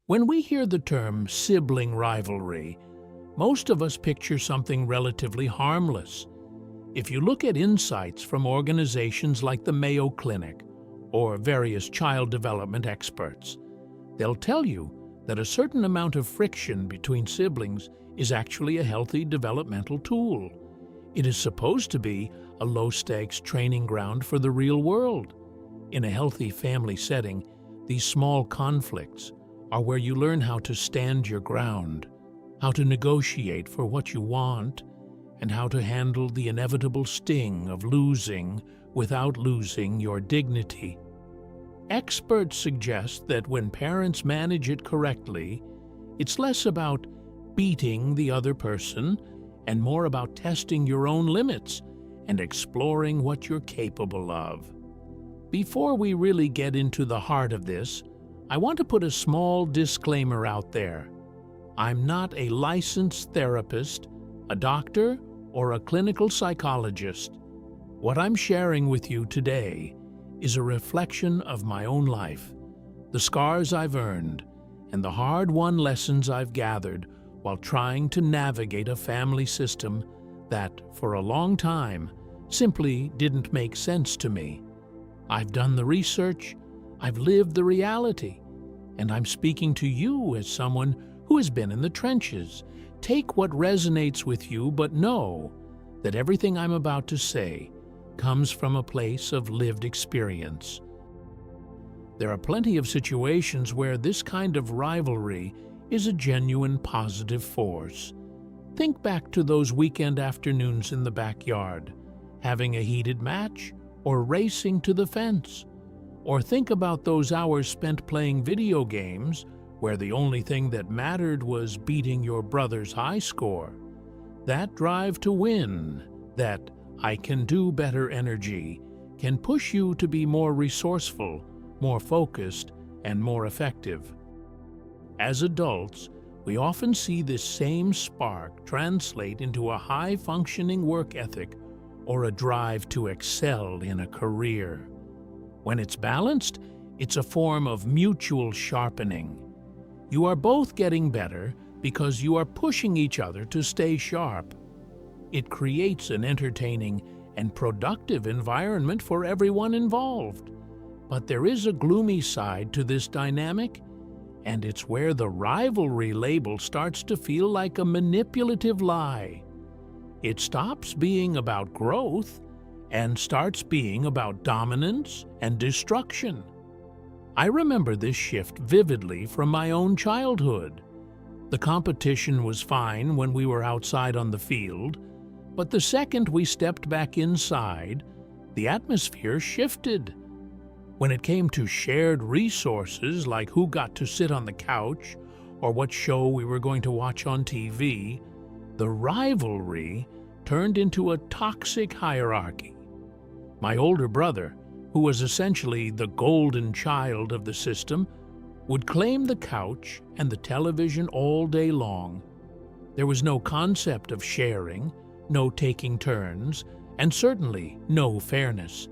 When we hear the term sibling rivalry, most of us picture something relatively harmless. If you look at insights from organizations like the Mayo Clinic or various child development experts, they'll tell you that a certain amount of friction between siblings is actually a healthy developmental tool. It is supposed to be a low-stakes training ground for the real world. In a healthy family setting, these small conflicts are where you learn how to stand your ground, how to negotiate for what you want, and how to handle the inevitable sting of losing without losing your dignity. Experts suggest that when parents manage it correctly, it's less about beating the other person and more about testing your own limits and exploring what you're capable of. Before we really get into the heart of this, I want to put a small disclaimer out there. I'm not a licensed therapist, a doctor, or a clinical psychologist. What I'm sharing with you today is a reflection of my own life, the scars I've earned, and the hard-won lessons I've gathered while trying to navigate a family system that, for a long time, simply didn't make sense to me. I've done the research, I've lived the reality, and I'm speaking to you as someone who has been in the trenches. Take what resonates with you, but know that everything I'm about to say comes from a place of lived experience. There are plenty of situations where this kind of rivalry is a genuine positive force. Think back to those weekend afternoons in the backyard, having a heated match or racing to the fence. Or think about those hours spent playing video games where the only thing that mattered was beating your brother's high score. That drive to win, that I can do better energy, can push you to be more resourceful, more focused, and more effective. As adults, we often see this same spark translate into a high-functioning work ethic or a drive to excel in a career. When it's balanced, it's a form of mutual sharpening. You are both getting better because you are pushing each other to stay sharp. It creates an entertaining and productive environment for everyone involved. But there is a gloomy side to this dynamic, and it's where the rivalry label starts to feel like a manipulative lie. It stops being about growth and starts being about dominance and destruction. I remember this shift vividly from my own childhood. The competition was fine when we were outside on the field, but the second we stepped back inside, the atmosphere shifted. When it came to shared resources like who got to sit on the couch or what show we were going to watch on TV, the rivalry turned into a toxic hierarchy. My older brother, who was essentially the golden child of the system, would claim the couch and the television all day long. There was no concept of sharing, no taking turns, and certainly no fairness.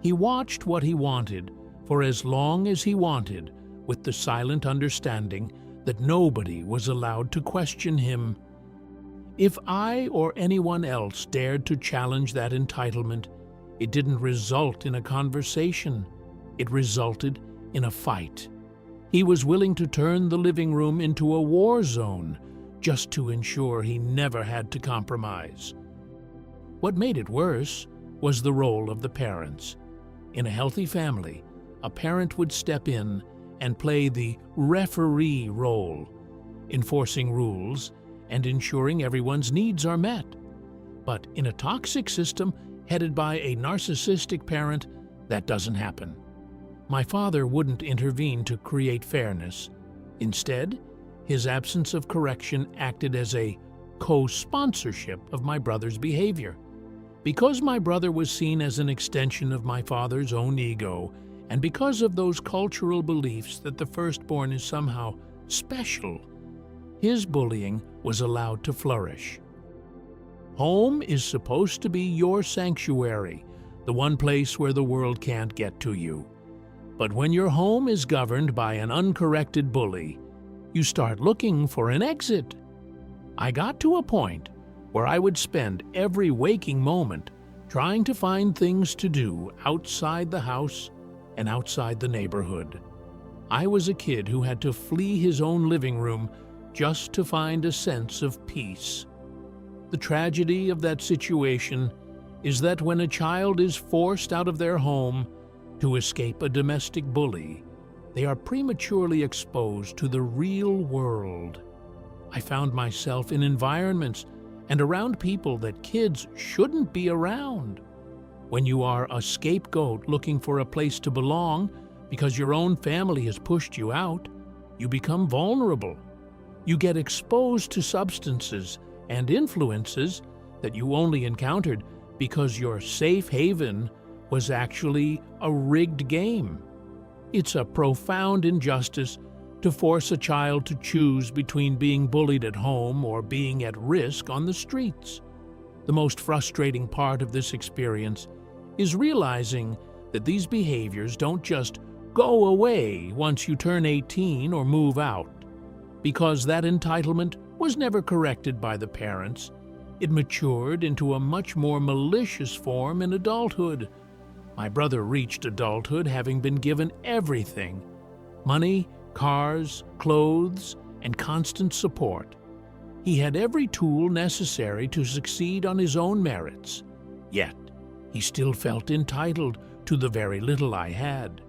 He watched what he wanted for as long as he wanted, with the silent understanding that nobody was allowed to question him. If I or anyone else dared to challenge that entitlement, it didn't result in a conversation. It resulted in a fight. He was willing to turn the living room into a war zone just to ensure he never had to compromise. What made it worse was the role of the parents. In a healthy family, a parent would step in and play the referee role, enforcing rules and ensuring everyone's needs are met. But in a toxic system headed by a narcissistic parent, that doesn't happen. My father wouldn't intervene to create fairness. Instead, his absence of correction acted as a co-sponsorship of my brother's behavior. Because my brother was seen as an extension of my father's own ego, and because of those cultural beliefs that the firstborn is somehow special, his bullying was allowed to flourish. Home is supposed to be your sanctuary, the one place where the world can't get to you. But when your home is governed by an uncorrected bully, you start looking for an exit. I got to a point where I would spend every waking moment trying to find things to do outside the house and outside the neighborhood. I was a kid who had to flee his own living room just to find a sense of peace. The tragedy of that situation is that when a child is forced out of their home to escape a domestic bully, they are prematurely exposed to the real world. I found myself in environments and around people that kids shouldn't be around. When you are a scapegoat looking for a place to belong because your own family has pushed you out, you become vulnerable. You get exposed to substances and influences that you only encountered because your safe haven was actually a rigged game. It's a profound injustice to force a child to choose between being bullied at home or being at risk on the streets. The most frustrating part of this experience is realizing that these behaviors don't just go away once you turn 18 or move out. Because that entitlement was never corrected by the parents, it matured into a much more malicious form in adulthood. My brother reached adulthood having been given everything: money, cars, clothes, and constant support. He had every tool necessary to succeed on his own merits. Yet, he still felt entitled to the very little I had.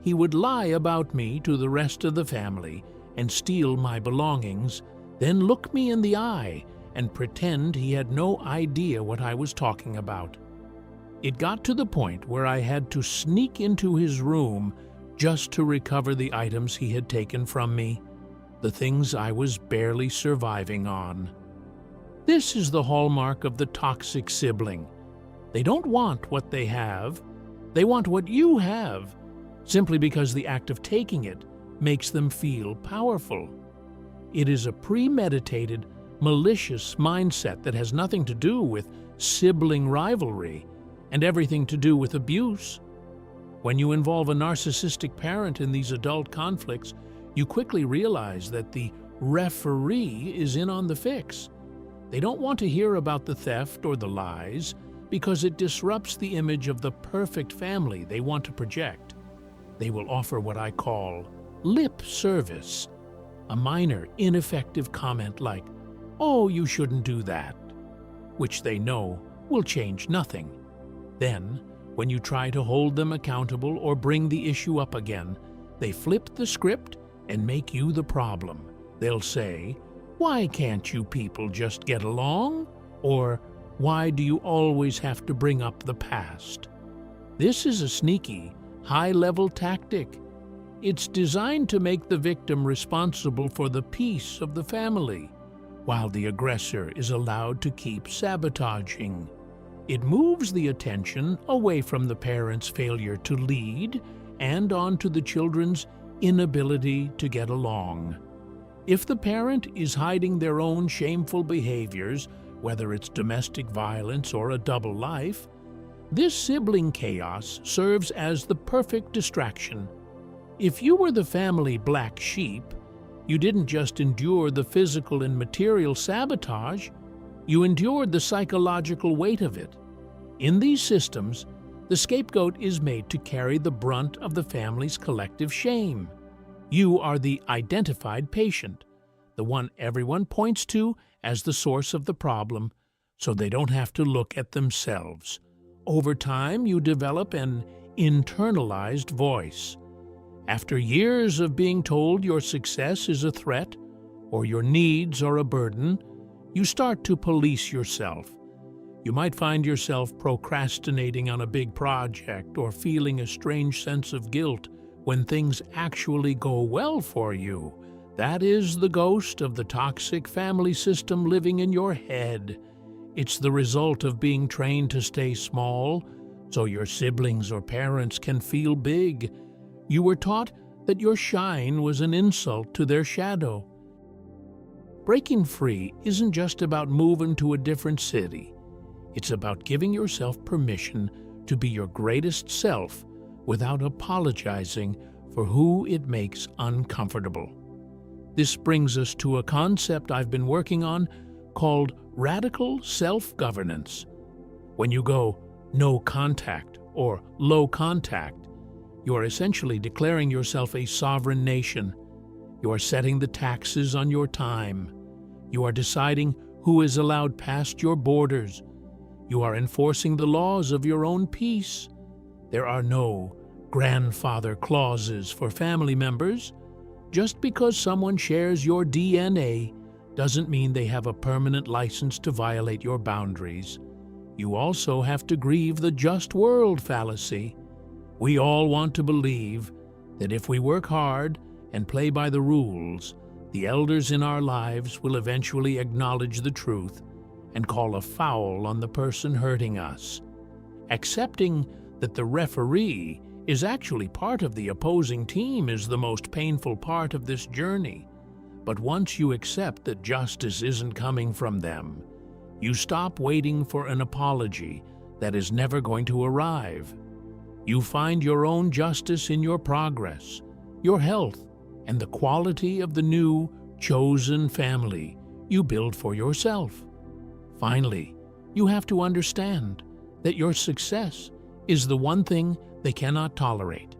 He would lie about me to the rest of the family and steal my belongings, then look me in the eye and pretend he had no idea what I was talking about. It got to the point where I had to sneak into his room just to recover the items he had taken from me, the things I was barely surviving on. This is the hallmark of the toxic sibling. They don't want what they have, they want what you have, simply because the act of taking it makes them feel powerful. It is a premeditated, malicious mindset that has nothing to do with sibling rivalry and everything to do with abuse. When you involve a narcissistic parent in these adult conflicts, you quickly realize that the referee is in on the fix. They don't want to hear about the theft or the lies because it disrupts the image of the perfect family they want to project. They will offer what I call lip service, a minor, ineffective comment like, "Oh, you shouldn't do that," which they know will change nothing. Then, when you try to hold them accountable or bring the issue up again, they flip the script and make you the problem. They'll say, "Why can't you people just get along?" Or, "Why do you always have to bring up the past?" This is a sneaky, high-level tactic. It's designed to make the victim responsible for the peace of the family, while the aggressor is allowed to keep sabotaging. It moves the attention away from the parent's failure to lead and onto the children's inability to get along. If the parent is hiding their own shameful behaviors, whether it's domestic violence or a double life, this sibling chaos serves as the perfect distraction. If you were the family black sheep, you didn't just endure the physical and material sabotage, you endured the psychological weight of it. In these systems, the scapegoat is made to carry the brunt of the family's collective shame. You are the identified patient, the one everyone points to as the source of the problem, so they don't have to look at themselves. Over time, you develop an internalized voice. After years of being told your success is a threat or your needs are a burden, you start to police yourself. You might find yourself procrastinating on a big project or feeling a strange sense of guilt when things actually go well for you. That is the ghost of the toxic family system living in your head. It's the result of being trained to stay small so your siblings or parents can feel big. You were taught that your shine was an insult to their shadow. Breaking free isn't just about moving to a different city. It's about giving yourself permission to be your greatest self without apologizing for who it makes uncomfortable. This brings us to a concept I've been working on called radical self-governance. When you go no contact or low contact, you are essentially declaring yourself a sovereign nation. You are setting the taxes on your time. You are deciding who is allowed past your borders. You are enforcing the laws of your own peace. There are no grandfather clauses for family members. Just because someone shares your DNA doesn't mean they have a permanent license to violate your boundaries. You also have to grieve the just world fallacy. We all want to believe that if we work hard and play by the rules, the elders in our lives will eventually acknowledge the truth and call a foul on the person hurting us. Accepting that the referee is actually part of the opposing team is the most painful part of this journey. But once you accept that justice isn't coming from them, you stop waiting for an apology that is never going to arrive. You find your own justice in your progress, your health, and the quality of the new, chosen family you build for yourself. Finally, you have to understand that your success is the one thing they cannot tolerate.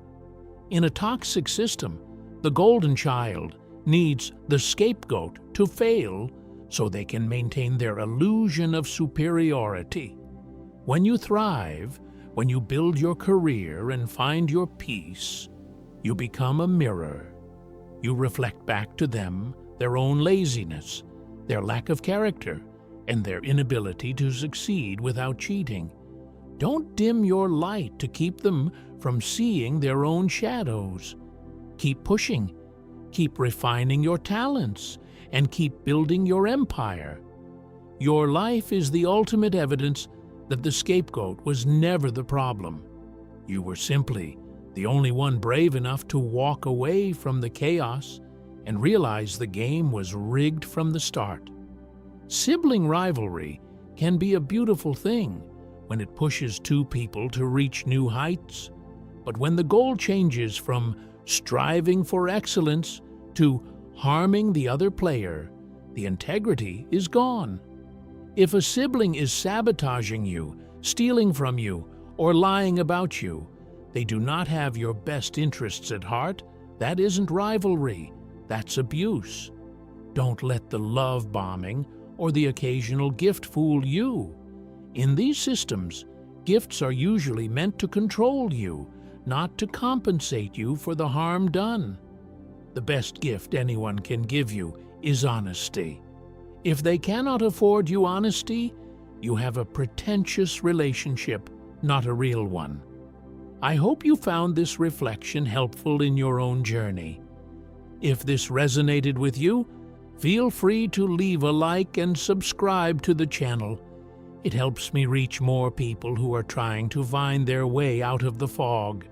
In a toxic system, the golden child needs the scapegoat to fail so they can maintain their illusion of superiority. When you thrive, when you build your career and find your peace, you become a mirror. You reflect back to them their own laziness, their lack of character, and their inability to succeed without cheating. Don't dim your light to keep them from seeing their own shadows. Keep pushing, keep refining your talents, and keep building your empire. Your life is the ultimate evidence that the scapegoat was never the problem. You were simply the only one brave enough to walk away from the chaos and realize the game was rigged from the start. Sibling rivalry can be a beautiful thing when it pushes two people to reach new heights. But when the goal changes from striving for excellence to harming the other player, the integrity is gone. If a sibling is sabotaging you, stealing from you, or lying about you, they do not have your best interests at heart. That isn't rivalry, that's abuse. Don't let the love bombing or the occasional gift fool you. In these systems, gifts are usually meant to control you, not to compensate you for the harm done. The best gift anyone can give you is honesty. If they cannot afford you honesty, you have a pretentious relationship, not a real one. I hope you found this reflection helpful in your own journey. If this resonated with you, feel free to leave a like and subscribe to the channel. It helps me reach more people who are trying to find their way out of the fog.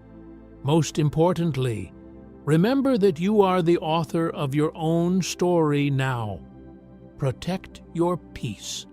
Most importantly, remember that you are the author of your own story now. Protect your peace.